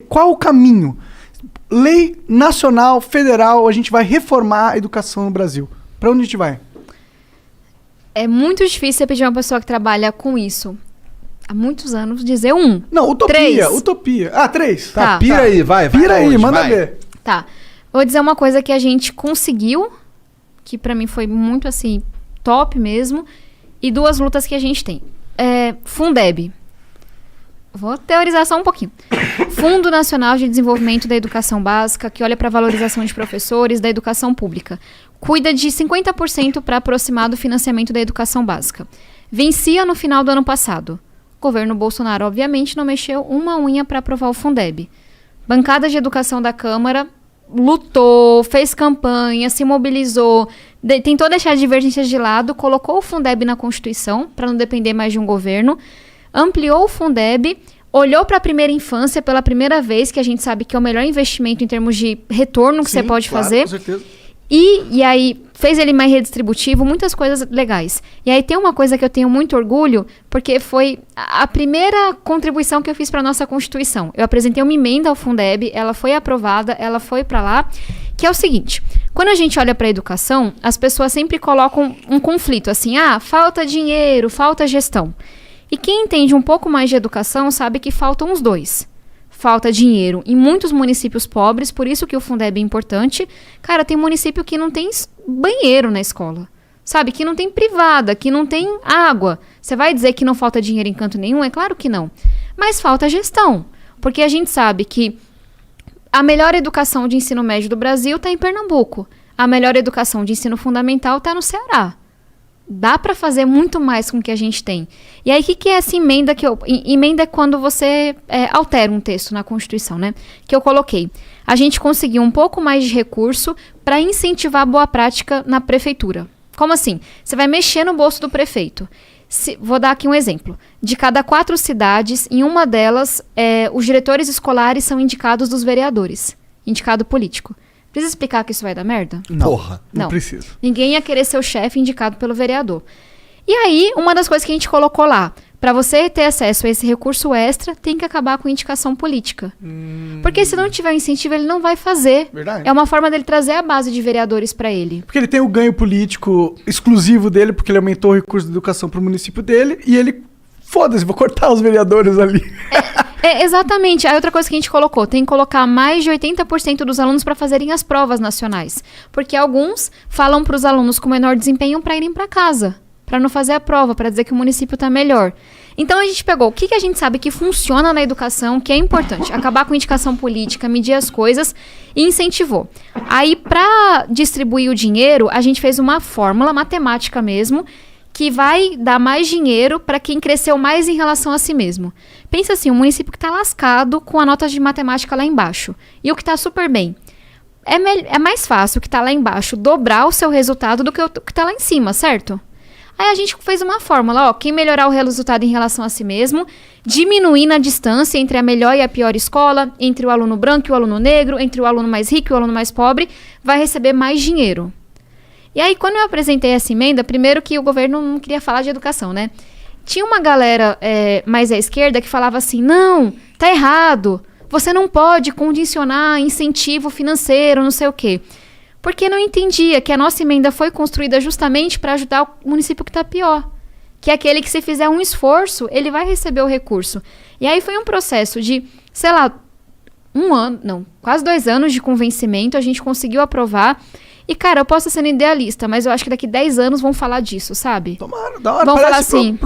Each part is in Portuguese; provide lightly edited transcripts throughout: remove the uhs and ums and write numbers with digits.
Qual o caminho? Lei nacional, federal, a gente vai reformar a educação no Brasil. Pra onde a gente vai? É muito difícil você pedir uma pessoa que trabalha com isso há muitos anos dizer um. Não, utopia, 3. utopia. Ah, 3. Tá. Pira aí, vai. Pira aí, aonde? manda Vai. ver. Tá. Vou dizer uma coisa que a gente conseguiu, que pra mim foi muito, assim, top mesmo, e 2 lutas que a gente tem. Fundeb. Vou teorizar só um pouquinho. Fundo Nacional de Desenvolvimento da Educação Básica, que olha para a valorização de professores da educação pública. Cuida de 50% para aproximar do financiamento da educação básica. Vencia no final do ano passado. O governo Bolsonaro, obviamente, não mexeu uma unha para aprovar o Fundeb. Bancada de Educação da Câmara lutou, fez campanha, se mobilizou, tentou deixar as divergências de lado, colocou o Fundeb na Constituição, para não depender mais de um governo, ampliou o Fundeb, olhou para a primeira infância pela primeira vez, que a gente sabe que é o melhor investimento em termos de retorno que você pode fazer. Com certeza. E aí fez ele mais redistributivo, muitas coisas legais. E aí tem uma coisa que eu tenho muito orgulho, porque foi a primeira contribuição que eu fiz para nossa Constituição. Eu apresentei uma emenda ao Fundeb, ela foi aprovada, ela foi para lá, que é o seguinte: quando a gente olha para a educação, as pessoas sempre colocam um conflito, assim, falta dinheiro, falta gestão. E quem entende um pouco mais de educação sabe que faltam os dois. Falta dinheiro em muitos municípios pobres, por isso que o Fundeb é importante. Cara, tem município que não tem banheiro na escola, sabe? Que não tem privada, que não tem água. Você vai dizer que não falta dinheiro em canto nenhum? É claro que não. Mas falta gestão, porque a gente sabe que a melhor educação de ensino médio do Brasil está em Pernambuco. A melhor educação de ensino fundamental está no Ceará. Dá para fazer muito mais com o que a gente tem. E aí, o que é essa emenda que eu... Emenda é quando você altera um texto na Constituição, né? Que eu coloquei. A gente conseguiu um pouco mais de recurso para incentivar a boa prática na prefeitura. Como assim? Você vai mexer no bolso do prefeito. Vou dar aqui um exemplo. De cada 4 cidades, em uma delas, os diretores escolares são indicados dos vereadores. Indicado político. Precisa explicar que isso vai dar merda? Não, Porra. não precisa. Ninguém ia querer ser o chefe indicado pelo vereador. E aí, uma das coisas que a gente colocou lá, para você ter acesso a esse recurso extra, tem que acabar com a indicação política. Porque se não tiver incentivo, ele não vai fazer. Verdade. É uma forma dele trazer a base de vereadores para ele. Porque ele tem o ganho político exclusivo dele, porque ele aumentou o recurso de educação pro município dele, e ele, foda-se, vou cortar os vereadores ali. Exatamente. Aí outra coisa que a gente colocou, tem que colocar mais de 80% dos alunos para fazerem as provas nacionais. Porque alguns falam para os alunos com menor desempenho para irem para casa, para não fazer a prova, para dizer que o município está melhor. Então a gente pegou o que a gente sabe que funciona na educação, que é importante, acabar com indicação política, medir as coisas e incentivou. Aí, para distribuir o dinheiro, a gente fez uma fórmula matemática mesmo, que vai dar mais dinheiro para quem cresceu mais em relação a si mesmo. Pensa assim, um município que está lascado com a nota de matemática lá embaixo e o que está super bem. É mais fácil o que está lá embaixo dobrar o seu resultado do que o que está lá em cima, certo? Aí a gente fez uma fórmula, quem melhorar o resultado em relação a si mesmo, diminuindo a distância entre a melhor e a pior escola, entre o aluno branco e o aluno negro, entre o aluno mais rico e o aluno mais pobre, vai receber mais dinheiro. E aí, quando eu apresentei essa emenda, primeiro que o governo não queria falar de educação, né? Tinha uma galera mais à esquerda que falava assim, não, tá errado, você não pode condicionar incentivo financeiro, não sei o quê. Porque não entendia que a nossa emenda foi construída justamente para ajudar o município que está pior. Que é aquele que, se fizer um esforço, ele vai receber o recurso. E aí foi um processo de, sei lá, quase 2 anos de convencimento, a gente conseguiu aprovar. E, cara, eu posso ser idealista, mas eu acho que daqui 10 anos vão falar disso, sabe? Tomara, da hora. Vão falar Parece assim.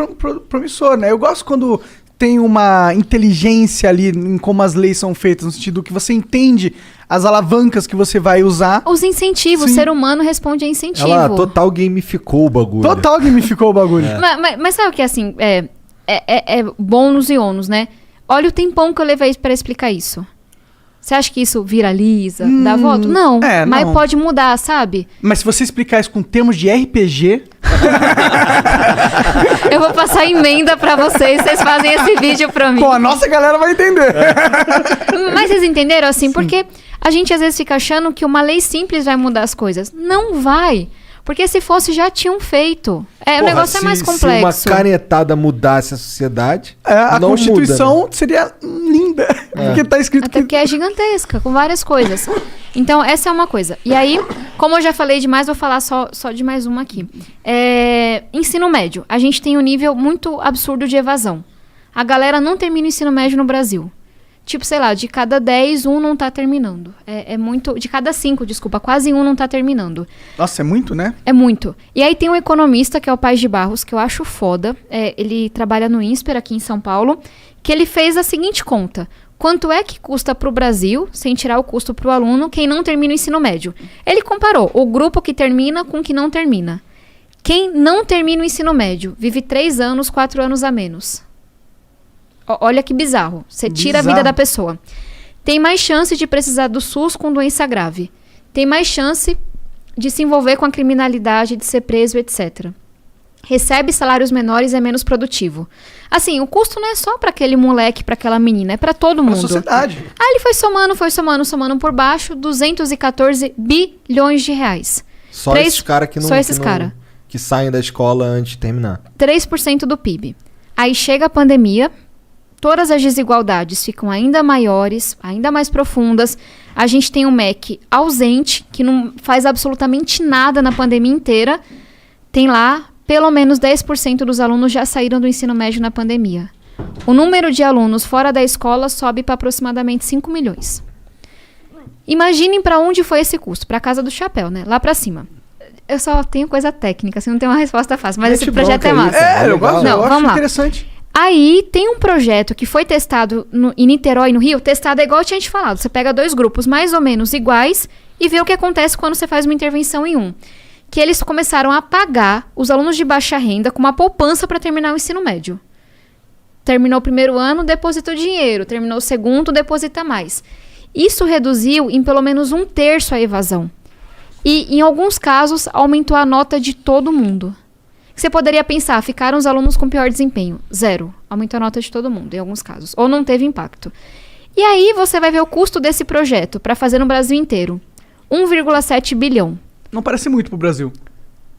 Promissor, né? Eu gosto quando tem uma inteligência ali em como as leis são feitas, no sentido que você entende as alavancas que você vai usar. Os incentivos, Sim. o ser humano responde a incentivo. Ela total gamificou o bagulho. Total gamificou o bagulho. Mas sabe o que, assim, é bônus e ônus, né? Olha o tempão que eu levei para explicar isso. Você acha que isso viraliza, dá voto? Não, mas não. pode mudar, sabe? Mas se você explicar isso com termos de RPG... Eu vou passar emenda pra vocês fazem esse vídeo pra mim. Pô, a nossa galera vai entender. Mas vocês entenderam, assim? Sim. Porque a gente às vezes fica achando que uma lei simples vai mudar as coisas. Não vai. Porque se fosse, já tinham feito. O negócio é mais complexo. Se uma canetada mudasse a sociedade, a não Constituição muda, né? seria linda. Porque tá escrito Até porque é gigantesca, com várias coisas. Então, essa é uma coisa. E aí, como eu já falei demais, vou falar só de mais uma aqui. Ensino médio. A gente tem um nível muito absurdo de evasão. A galera não termina o ensino médio no Brasil. Tipo, sei lá, de cada 10, um não tá terminando. É muito... De cada 5, desculpa, quase um não tá terminando. Nossa, é muito, né? É muito. E aí tem um economista, que é o Paes de Barros, que eu acho foda. Ele trabalha no INSPER, aqui em São Paulo, que ele fez a seguinte conta. Quanto é que custa pro Brasil, sem tirar o custo pro aluno, quem não termina o ensino médio? Ele comparou o grupo que termina com o que não termina. Quem não termina o ensino médio vive 3 anos, 4 anos a menos. Olha que bizarro. Você tira a vida da pessoa. Tem mais chance de precisar do SUS com doença grave. Tem mais chance de se envolver com a criminalidade, de ser preso, etc. Recebe salários menores e é menos produtivo. Assim, o custo não é só para aquele moleque, para aquela menina, é para todo mundo. Pra sociedade. Aí ele foi somando por baixo, 214 bilhões de reais. Só esses caras que não... Só esses caras. Que saem da escola antes de terminar. 3% do PIB. Aí chega a pandemia... Todas as desigualdades ficam ainda maiores, ainda mais profundas. A gente tem um MEC ausente, que não faz absolutamente nada na pandemia inteira. Tem lá, pelo menos 10% dos alunos já saíram do ensino médio na pandemia. O número de alunos fora da escola sobe para aproximadamente 5 milhões. Imaginem para onde foi esse custo. Para a Casa do Chapéu, né? Lá para cima. Eu só tenho coisa técnica, assim, não tenho uma resposta fácil. Mas esse projeto é massa. Eu gosto, eu acho interessante. Aí tem um projeto que foi testado em Niterói e no Rio. Testado é igual eu tinha te falado. Você pega 2 grupos mais ou menos iguais e vê o que acontece quando você faz uma intervenção em um. Que eles começaram a pagar os alunos de baixa renda com uma poupança para terminar o ensino médio. Terminou o primeiro ano, depositou dinheiro. Terminou o segundo, deposita mais. Isso reduziu em pelo menos 1/3 a evasão. E, em alguns casos, aumentou a nota de todo mundo. Você poderia pensar, ficaram os alunos com pior desempenho. 0. Aumentou a nota de todo mundo, em alguns casos. Ou não teve impacto. E aí você vai ver o custo desse projeto para fazer no Brasil inteiro. 1,7 bilhão. Não parece muito pro Brasil.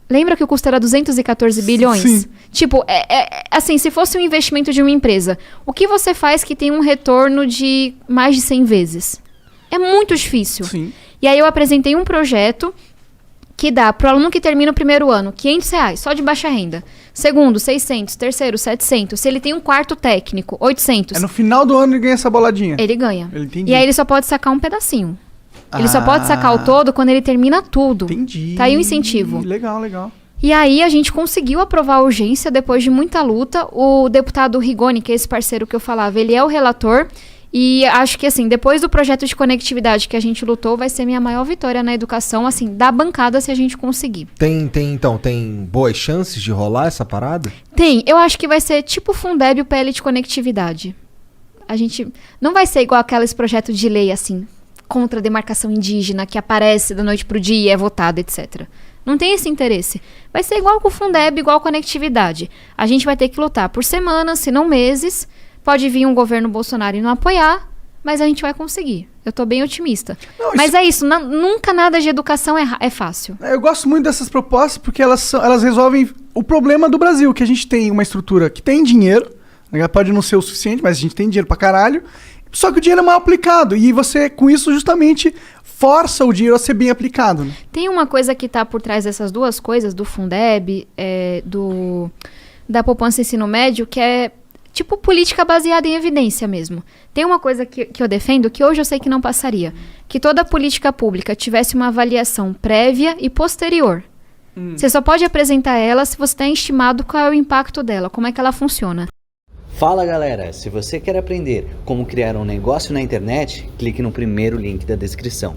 Lembra que o custo era 214 bilhões? Sim. Tipo, assim, se fosse um investimento de uma empresa, o que você faz que tem um retorno de mais de 100 vezes? É muito difícil. Sim. E aí eu apresentei um projeto que dá para o aluno que termina o primeiro ano R$500, só de baixa renda. Segundo, 600. Terceiro, 700. Se ele tem um quarto técnico, 800. No final do ano ele ganha essa boladinha. Ele ganha. Entendi. E aí ele só pode sacar um pedacinho. Ele só pode sacar o todo quando ele termina tudo. Entendi. Tá aí o incentivo. Legal, legal. E aí a gente conseguiu aprovar a urgência depois de muita luta. O deputado Rigoni, que é esse parceiro que eu falava, ele é o relator. E acho que, assim, depois do projeto de conectividade que a gente lutou, vai ser minha maior vitória na educação, assim, da bancada, se a gente conseguir. Tem boas chances de rolar essa parada? Tem. Eu acho que vai ser tipo o Fundeb e o PL de conectividade. A gente não vai ser igual aqueles projetos de lei, assim, contra a demarcação indígena, que aparece da noite pro dia e é votado, etc. Não tem esse interesse. Vai ser igual com o Fundeb, igual conectividade. A gente vai ter que lutar por semanas, se não meses. Pode vir um governo Bolsonaro e não apoiar, mas a gente vai conseguir. Eu tô bem otimista. Mas é isso, nunca nada de educação é fácil. Eu gosto muito dessas propostas porque elas resolvem o problema do Brasil, que a gente tem uma estrutura que tem dinheiro, pode não ser o suficiente, mas a gente tem dinheiro pra caralho, só que o dinheiro é mal aplicado, e você, com isso, justamente força o dinheiro a ser bem aplicado. Né? Tem uma coisa que tá por trás dessas duas coisas, do Fundeb, da poupança ensino médio, que é tipo política baseada em evidência mesmo. Tem uma coisa que eu defendo, que hoje eu sei que não passaria. Que toda política pública tivesse uma avaliação prévia e posterior. Você só pode apresentar ela se você está estimado qual é o impacto dela, como é que ela funciona. Fala galera, se você quer aprender como criar um negócio na internet, clique no primeiro link da descrição.